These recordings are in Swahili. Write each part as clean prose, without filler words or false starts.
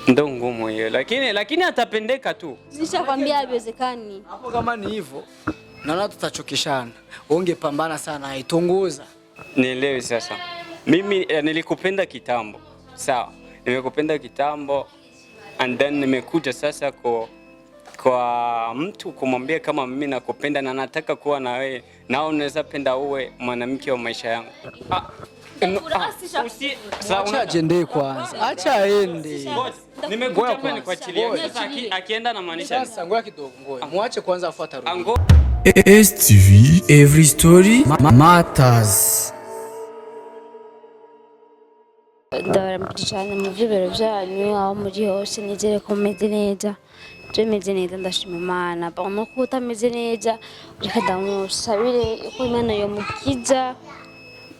Ndo ngumu hiyo, lakini atapendeka tu. Nishakwambia haiwezekani. Hapo kama ni hivyo, naona tutachokeshana. Ungepambana sana aitongoza. Nielewe sasa. Mimi nilikupenda kitambo. Sawa. Nimekupenda kitambo and then nimekuja sasa kwa mtu kumwambia kama mimi nakupenda na nataka kuwa na wewe. Na unaweza penda uwe mwanamke wa maisha yangu. Acha ajende kwanza. Acha aende. Nimekuja hapa nikuachilia. Sasa akienda na maanisha. Sasa ngoja kidogo ngoja. Muache kwanza afuata rudi. STV, every story matters. Ndabaramukije cyane mu byibero byanyu aho muri hose nizere ko meze neza. Meze neza ndashima Imana. Bano ko utameze neza reka ndamusabire ko Imana yo mukiza.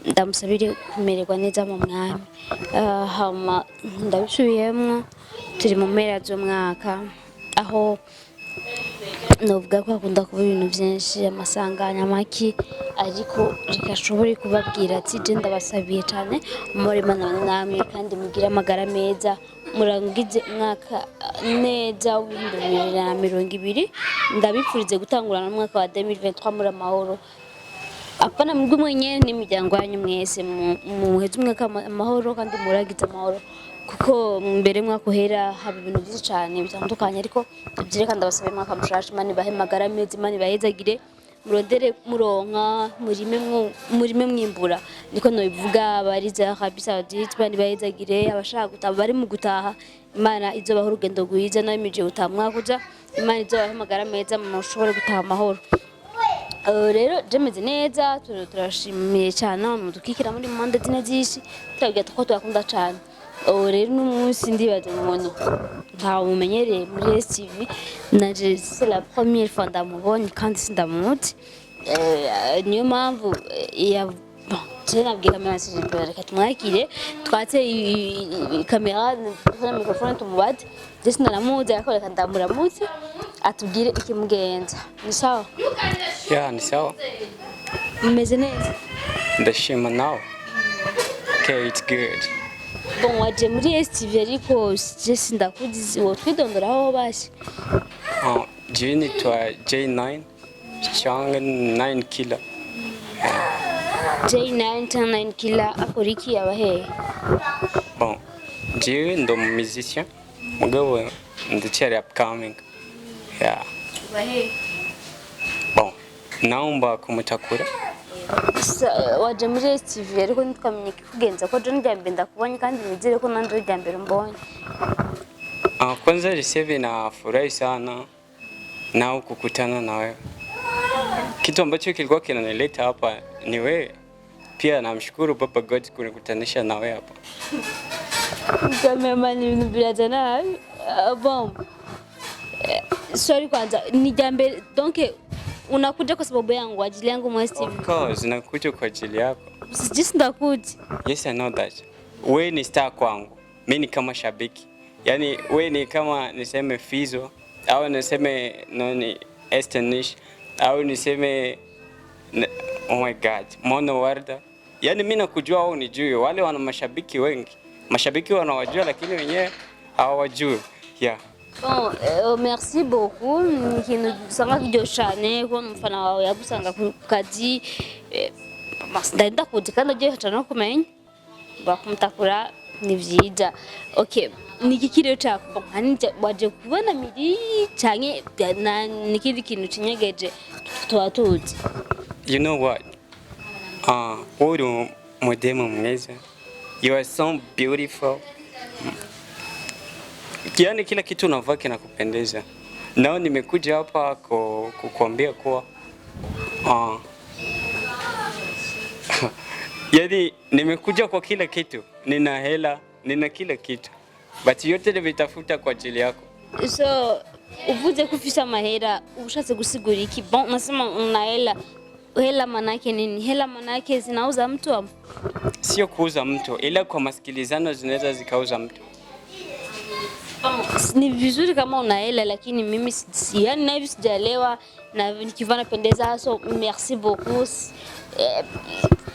Ndamusabire kumererwa neza mu mwami. Hama ndabisubiyemo turi mu mpera z'umwaka aho novuga ko akunda kuba ibintu byinshi amasanganya maki ariko reka shobore kubabwira ati je ndabasabiye cyane muri Imana namwe kandi mugira amagara meza murangize umwaka neza w'2020 ndabipfurize gutangurana n'umwaka wa 2023 muri amahoro. Apana mugwe mwenye n'imiryango yanyu mwese muheze umwaka amahoro kandi muragize amahoro kuko mbere mwakohera haba ibintu byinshi cyane bitandukanye ariko tubyireka ndabasabe mwaka mushasha Imana ibahe magara meza Imana ibahezagire murondere muronka murime mwimbura niko no bivuga bariza kabisa Saudite Imana ibahezagire abashaka gutaba bari mu gutaha Imana izobaho urugendo rwiza n'imije utamwakuja Imana izobahe magara meza mushobore gutaha amahoro. Rero jemeze neza turashimiye cyane mudukikira muri monde zinezishi turagira ko twakunda cyane. Rero n'umunsi ndibaza umuntu nta umenyereye muri STV naje c'est la première fois ndamubonye kandi sindamuzi niyo mpamvu ya tena bwira message reka tumwakire twatse kamera na microphone tumubade just naramuzi ariko reka ndamuramutse atubwire ikimugenza. Ni sawa? Yeah, ni sawa. Meze neza? Ndashima nawe. Okay, it's good. Bon, waje muri STV ariko je sindakugize wo twidondoraho basi. Je nitwa J9 cyangwa 9 killer. J9 9 killer akoriki abahe? Bon, je ndo musicien. Mugabo ndacyari upcoming. Yeah. Bahe. Bon, naomba kumutakura. Waje muri STV ariko ntitwamenye kugenza ko John Jambe ndakubonye kandi nizere ko nanje Jambe mbonye. Kwanza receive na furahi sana na kukutana na wewe. Kitu ambacho kilikuwa kinanileta hapa ni wewe. Pia namshukuru Baba God kunikutanisha na wewe hapa. Kama ni biraza na bon. Sorry kwanza ni Jambe donc unakuja kwa sababu yangu ajili yangu mwa STV. Of course nakuja kwa ajili yako. Just ndakuja. Yes, I know that. Wewe ni star kwangu. Mimi ni kama shabiki. Yaani wewe ni kama niseme Fizo au niseme nani Estenish au niseme oh my God, Mono Warda. Yaani mimi nakujua au nijue. Wale wana mashabiki wengi. Mashabiki wanawajua lakini wenyewe hawajui. Yeah. Bon, merci beaucoup. Nikintu sanga kijoshane ko mfana wawe yagusanga ku kazi ndenda kujikana je hatana kumenya bakumutakura ni vyiza. Okay, nikikire cyako nkanije waje kubona miri canke nikindi kintu kinyegeje twatuzi. You know what? Uri modemo mwiza. You are so beautiful. Yaani kila kitu unavaa kinakupendeza. Nao nimekuja hapa kukuambia kuwa yaani nimekuja kwa kila kitu. Nina hela, nina kila kitu. But yote nimetafuta kwa ajili yako. So uvuze kufisha mahera ushatse gusigura iki? Bon, nasema una hela. Hela manake nini? Hela manake zinauza mtu hapo? Sio kuuza mtu, ila kwa masikilizano zinaweza zikauza mtu. Ni vizuri kama una hela lakini mimi yani na hivi sijaelewa na nikivana pendeza so merci beaucoup.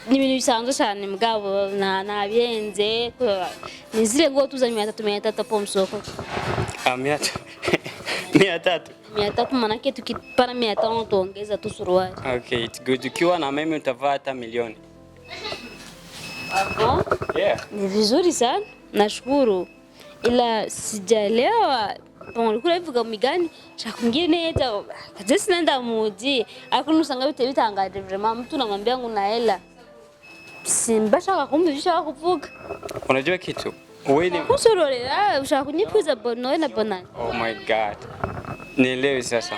ni ibintu bisanzwe cyane mugabo nabyenze nizire ngo tuzanye 300 hapo msoko. 300 manake tukipana 500 tuongeza tu suruali. Okay, it's good. Ukiwa na mimi utavaa hata milioni. Hapo? Yeah. Ni vizuri sana. Nashukuru. Ila sijaelewa. Ulikuwa hivuga migani cha kwingine hata kaje sinaenda muji. Akunu usanga bitangaje vraiment mtu namwambia ngo na hela. Simbasha kumvisha kuvuga. Unajua kitu? Wewe ni kusororera ushaka kunyifuza bono na bonani. Oh my god. Nielewe sasa.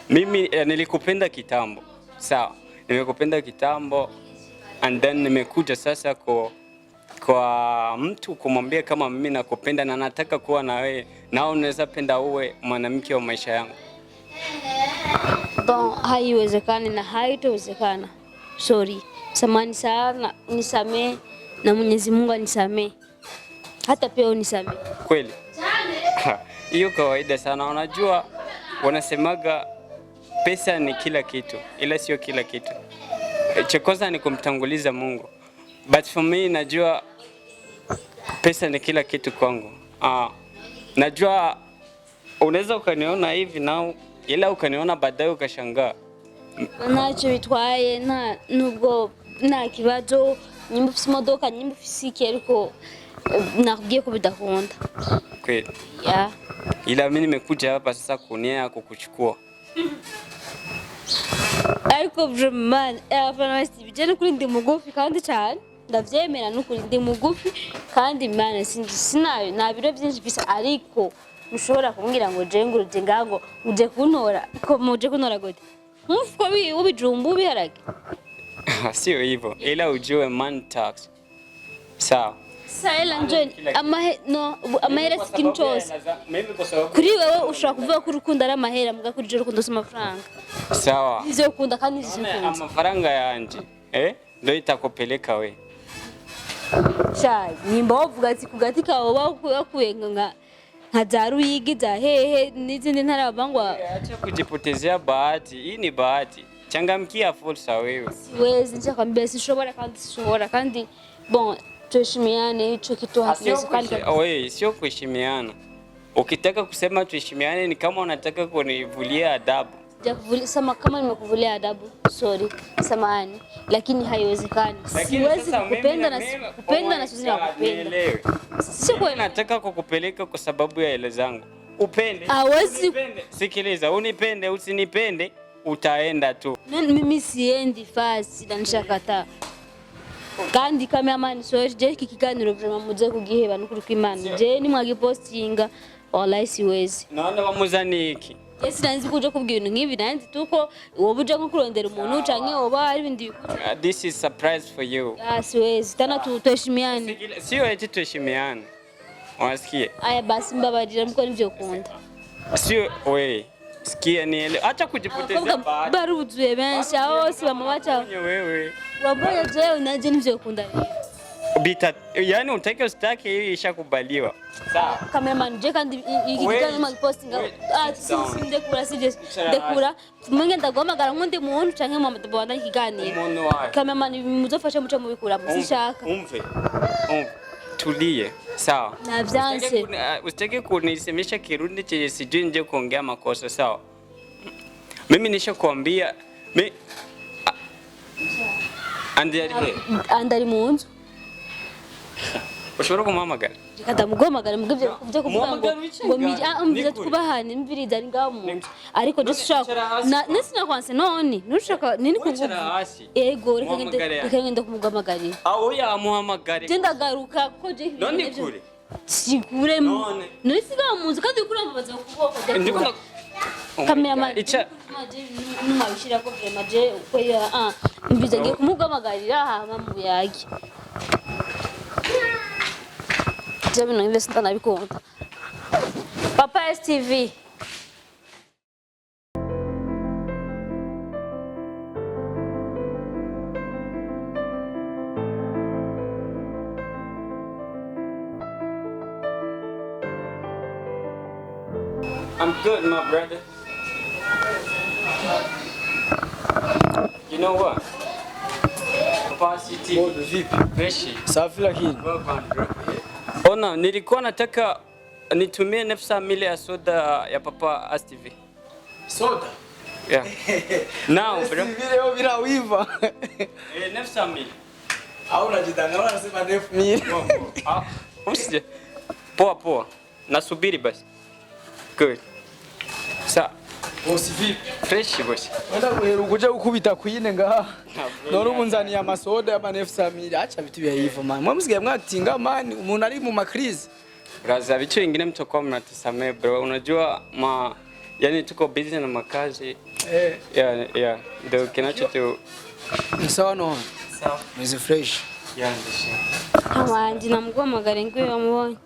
Mimi nilikupenda kitambo. Sawa. Nimekupenda kitambo and then nimekuja sasa kwa mtu kumwambia kama mimi nakupenda na nataka kuwa na wewe na unaweza penda uwe mwanamke wa maisha yangu. Bon, haiwezekani na haitowezekana. Sorry. Samahani sana, nisamee na Mwenyezi Mungu anisamee. Hata pia unisamee. Kweli? Hiyo kawaida sana. Unajua wanasemaga pesa ni kila kitu, ila sio kila kitu. Cha kwanza ni kumtanguliza Mungu. But for me najua pesa ni kila kitu kwangu. Najua unaweza ukaniona hivi nao ila ukaniona baadaye ukashangaa. Ntacyo bitwaye nubwo nta kibazo nyimba ufise imodoka nyimba ufise iki ariko nakubwiye ko bidakunda. Kweli? Yeah. Ila mimi nimekuja hapa sasa kunia kukuchukua. Ariko vraiment afana bijyana kuri ndi mugufi kandi cyane ndavyemera no kuri ndi mugufi kandi imana sinayo na biro byinshi bisa ariko mushobora kumbwira ngo je nguruje ngango uje kuntora ko muje kuntora gute mfuko ubijumbu biharage. Sio hivyo ila ujue man tax. Sawa. Saela njoni amahera skin chose. Kuri wewe ushaka kuvuga ko urukundo ari amahera muga kuri je urukundo si amafaranga. Sawa. Izo ukunda kandi zisukunda. Amafaranga yanje ndio itakupeleka we. Sha nyimba wavuga ati kugati kawo bakuyenga nka zaruyigi za hehe n'izindi ntarabangwa. Acha kujipotezea bahati. Hii ni bahati. Changamkia fursa wewe. Siwezi nitakwambia sishobora kandi bon tuheshimiane hicho kitu hakiwezi kandi. Wewe sio kuheshimiana. Ukitaka kusema tuheshimiane ni kama unataka kunivulia adabu. Sama kama nimekuvulia adabu, sorry, samahani, lakini haiwezekani. Siwezi kukupenda na sikupenda na siwezi kukupenda. Sio kwa nataka kukupeleka kwa sababu ya hela zangu. Upende. Hawezi. Sikiliza, unipende usinipende utaenda tu. Mimi siendi fast na nishakata. Kandi kama amani sorry je kikiganiro vraiment muze kugiheba n'ukuri kw'Imana. Je ni mwagipostinga wallahi siwezi. Naona bamuzani iki. Yes nanzi kuje kubwira ibintu nk'ibi nanzi tuko wowe uje nko kurondera umuntu canke woba ari ibindi bikuze. This is surprise for you. Siwezi tana tuheshimiane. Sio eti tuheshimiane. Unasikia? Aya basi mbabarira mko nivyo ukunda. Sio wewe. Sikia niele. Acha kujipotezea bahati. Baruzuye benshi aho si bamabacha. Wewe. Wabaya je unaje nivyo ukunda. Bita yani utake usitake hii ishakubaliwa. Sawa. Cameraman je kandi ikigana mu posting sindekura sije dekura mwenge ndagomagara nkundi muntu canke mu mabanda ikiganiro. Cameraman muzofasha muca mubikura musishaka. Umve. Tulie. Sawa. Navyanse. Usitake kunisemesha Kirundi chenye sijui nje kuongea makosa sawa. Mimi nishakwambia andari mu nzu. Ushobora kumuhamagara? Kadamugomagara mugivye kuvye kuvuga ngo mbiza tukubahane mviriza ari ngaho mu nzu. Ariko je ushaka nesina kwanse none nushaka nini kuvuga. Ego rekagenda kumugamagarira. Aho yamuhamagare. Je ndagaruka ko je none kure. Sigure none siga mu nzu kandi kurambaza kuboko je. Cameraman numabishira ko vraiment je uko ya mbiza ngiye kumugamagarira hama mu yagi. Jabi no invest na bikonta. Papa STV. I'm good, my brother. You know what? Papa City. Bodo vipi? Freshi. Safi lakini. Ona, nilikuwa nataka nitumie 900 ya soda ya Papa STV. Soda? Yeah. Now, bro. STV leo bila wiva. 900. Au unajidanganya unasema 9000. Usije. Poa. Nasubiri basi. Good. Sa. Bosi vipi? Fresh bosi. Wenda kuja ukubita kwine ngaha. None umunzani ya masoda ya 9000. Acha vitu vya hivyo man. Mwamsikia mwatinga man, umuntu ari mu makrizi. Braza, vitu vingine mtakuwa mnatusamee bro. Unajua yani tuko busy na makazi. Yeah. Ndio kinacho tu. Sawa no. Sawa. Mwizi fresh. Yeah, ndio. Kama ndinamgua magari ngwe wamubonye.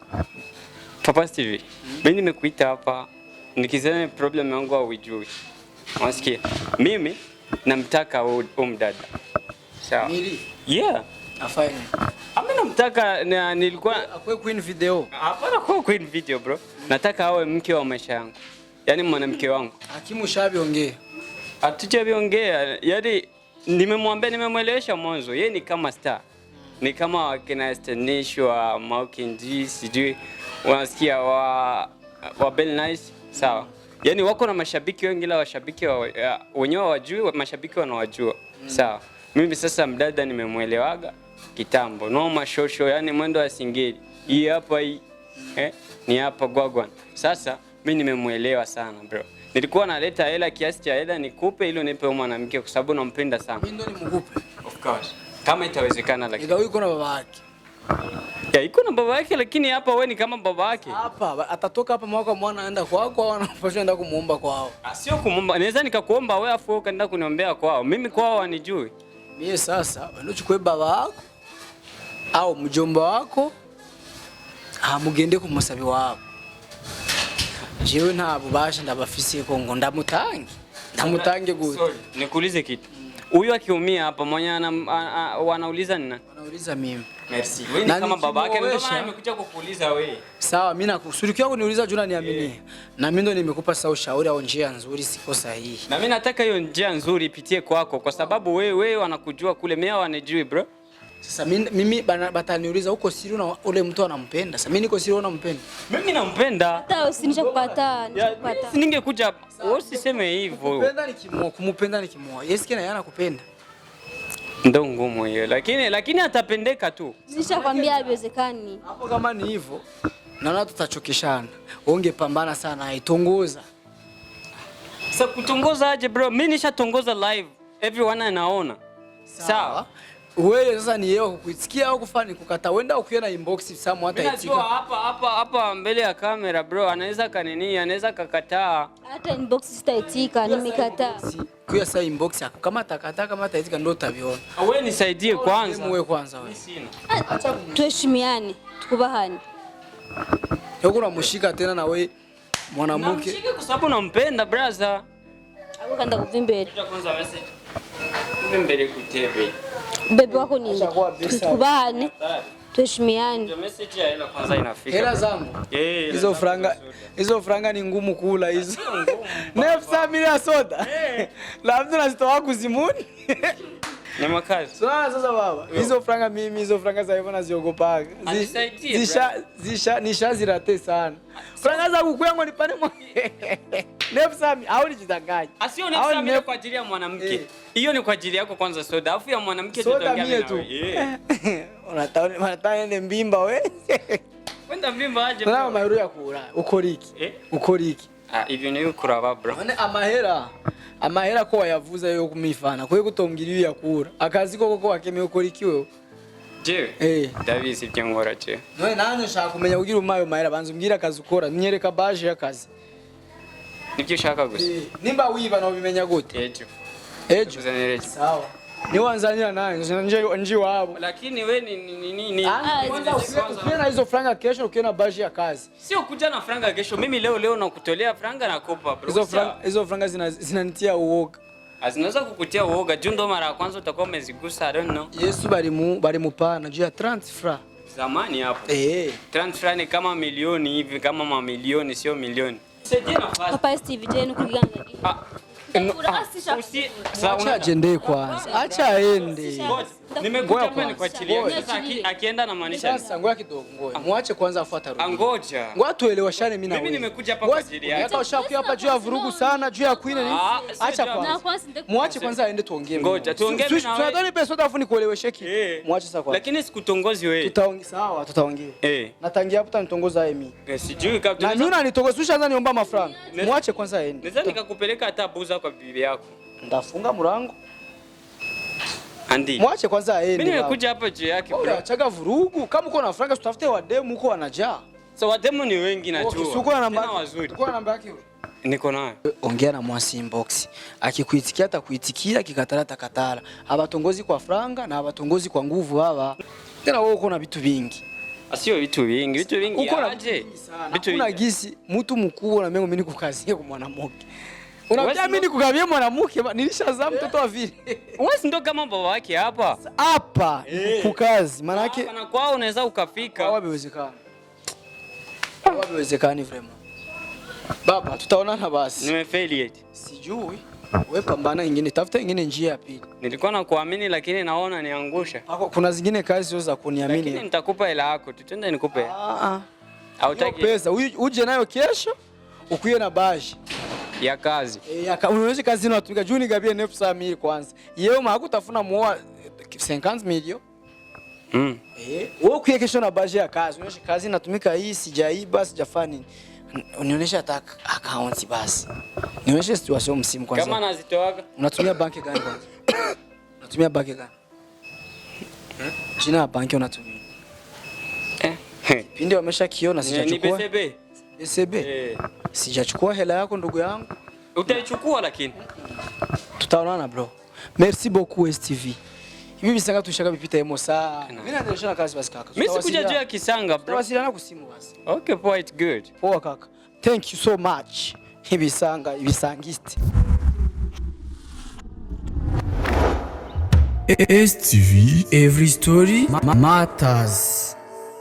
Papa TV. Mimi nimekuita hapa nikisema problem yangu hauijui. Unasikia? Mimi namtaka huyu mdada. Sawa. Nili? Yeah. Afanye. Mimi namtaka nilikuwa akwe queen video. Hapana kwa queen video bro. Nataka awe mke wa maisha yangu. Yaani mwanamke wangu. Hakimu shabiongea. Hatujaviongea. Yaani nimemwelewesha mwanzo. Yeye ni kama star. Ni kama wakina Stanishwa, Maukinji, sijui unasikia wa Bell Nice, sawa. Yaani wako na mashabiki wengi la washabiki wenyewe wajui, mashabiki wanawajua. Sawa. Mimi sasa mdada nimemwelewaga kitambo. No mashosho, yani mwendo wa singeli. Hii hapa hii. Ni hapa gwagwan. Sasa mimi nimemuelewa sana bro. Nilikuwa naleta hela kiasi cha hela nikupe ili unipe mwanamke kwa sababu nampenda sana. Mimi ndo nimkupe. Of course. Kama itawezekana lakini. Ila yuko na baba yake. Ya iko na baba yake lakini hapa wewe ni kama baba yake. Hapa atatoka hapa mwaka mwana aenda kwako au anapaswa enda kumuomba kwao. Sio kumuomba. Naweza nikakuomba wewe afu ukaenda kuniombea kwao. Mimi kwao wanijui. Mimi sasa unachukue baba yako au mjomba wako mugende kumusabi wabo. Jewe nta bubasha ndabafisiye ko ngo ndamutange gute. Sorry, nikuulize kitu. Huyu akiumia hapa mwenye wanauliza nini? Wanauliza mimi. Merci. Wewe ni kama baba yake, ndio maana nimekuja kukuuliza wewe. Sawa, mimi nakusuri yako niuliza juna niamini. Na mimi ndo nimekupa sasa ushauri au njia nzuri siko sahihi. Na mimi nataka hiyo njia nzuri ipitie kwako kwa sababu wewe wanakujua kule, mimi wanijui bro. Sasa mimi bataniuliza uko siri na ule mtu anampenda. Sasa mimi niko siri unampenda. Mimi nampenda. Hata usinisha kupata, nishakupata. Ningekuja usiseme hivyo. Kumupenda ni kimoa. Yes kina yana kupenda. Ndo ngumu hiyo. Lakini atapendeka tu. Nishakwambia haiwezekani. Hapo kama ni hivyo, naona tutachokeshana. Ungepambana sana aitongoza. Sasa kutongoza aje bro? Mimi nishatongoza live. Everyone anaona. Sawa. Wewe sasa ni yeye kukusikia au kufanya kukata wenda ukiona inbox samu hata itika. Unajua hapa mbele ya kamera bro anaweza anaweza kakataa. Hata inbox sitaitika, nimekataa. Kuya sasa inbox yako kama atakataa kama ataitika ndio utaviona. Wewe nisaidie kwanza. Wewe kwanza wewe. Acha tuheshimiane, tukubahane. Yuko unamshika tena na wewe mwanamke. Namshika kwa sababu nampenda brother. Hapo kanda kuvimbele. Kwanza message. Imbere kutebe. Bebe wako ni tukubahane. Tuheshimiane. Ndio message ya hela kwanza inafika. Hela zangu. Hizo franga ni ngumu kula hizo. 900 ya soda. Labda nazitoa kuzimuni. Ni makazi. Sasa baba, hizo franga za hivyo naziogopaga. Nishazirate sana. Franga za kuku yangu nipane mwa. 900 au nijidanganye. Asio 900 kwa ajili ya mwanamke. Hiyo ni kwa ajili yako kwanza soda. Afu ya mwanamke tutaongea nawe. Unataka ende mbimba we? Kwenda mbimba aje bro? Ndio mahero ya kula. Ukoriki. Hivyo ni kuraba bro. Amahera ko yavuza yo kumifana. Kwe kutongiriye yakura. Akazi koko wakeme ukorikiwe. Je. Davis ibyo ngora je. None nanyo shaka kumenya kugira umayo mahera banza umbwira akazi ukora. Nyereka baje y'akazi. Nibyo ushaka gusa. Nimba wiba no bimenya gute? Ejo. Sawa. Ni wanzanira nayo nje wabo. Lakini we ni ukiona hizo franga kesho ukiona baji ya kazi. Sio kuja na franga kesho. Mimi leo nakutolea franga na kopa bro. Hizo franga zinanitia uoga. Azinaweza kukutia uoga. Juu ndo mara ya kwanza utakuwa umezigusa, I don't know. Yesu bali mupana juu ya 30 francs. Zamani hapo. 30 francs ni kama milioni hivi, kama mamilioni sio milioni. Sije nafasi. Papa Steve je nukugangalia. Acha ajende kwanza. Acha aende. Nimekuja hapa nikuachilia. Sasa akienda na maanisha. Sasa ngoja kidogo, ngoja. Muache kwanza afuata rudi. Angoja. Ngoja tueleweshane mimi na wewe. Mimi nimekuja hapa kwa ajili yake. Hata ushakuja hapa juu ya vurugu sana, juu ya Queen nini? Acha kwanza. Muache kwanza aende tuongee. Ngoja tuongee mimi na wewe. Tunadhani pesa utafu nikuelewesheki. Muache sasa kwanza. Lakini sikutongozi wewe. Tutaongea sawa, tutaongea. Natangia hapo tanitongoza mimi. Sijui kama na mimi unanitongoza ushaanza niomba mafranga. Muache kwanza aende. Naweza nikakupeleka hata buza kwa bibi yako. Ndafunga mlango. Andi. Mwache kwanza aende. Mimi nimekuja hapa juu yake bro. Achaga vurugu. Kama uko na franga tutafute wademu huko wanajaa. So wademu ni wengi najua. Uko na namba wazuri. Uko na namba yake wewe? Niko nayo. Ongea na mwasi inbox. Akikuitikia atakuitikia, akikatala atakatala. Abatongozi kwa franga na abatongozi kwa nguvu baba. Tena wewe uko na vitu vingi. Asio vitu vingi. Vitu vingi aje. Vitu vingi. Una gisi mtu mkubwa na mimi nikukazie kwa mwanamke. Unajua mimi nikukabia mwanamke nilishazaa mtoto wa vile. Wewe si ndo kama baba wake hapa? Hapa kukazi. Maana yake na kwao unaweza ukafika. Hawawezekani. Hawawezekani vraiment. Baba tutaonana basi. Nimefeli eti. Sijui. Wewe pambana nyingine, tafuta nyingine njia ya pili. Nilikuwa nakuamini lakini naona niangusha. Kuna zingine kazi sio za kuniamini. Lakini nitakupa hela yako, tutende nikupe. Hautaki pesa, uje nayo kesho, ukuye na baji ya kazi. Unaweza kazi na watumika juu nigabie 900,000 kwanza. Yeye hakutafuna muoa 50 milioni. Wewe ukuye kesho na baji ya kazi. Unaonyesha kazi natumika hii sijaiba, sijafanya. Unionyesha hata account basi. Nionyeshe situation msimu kwanza. Kama nazitoaga. Unatumia banki gani kwanza? Unatumia banki gani? Jina ya banki unatumia? Pindi wameshakiona sijachukua. Ni BCB. BCB? Sijachukua hela yako ndugu yangu. Utaichukua lakini. Tutaonana bro. Merci beaucoup STV. Hivi bisanga tushaka bipita emo saa. Mimi naendelea na kazi basi kaka. Mimi sikuja juu ya kisanga bro. Wasiliana kusimu basi. Okay boy, it's good. Poa kaka. Thank you so much. Ibisanga, ibisangiste. STV, every story matters.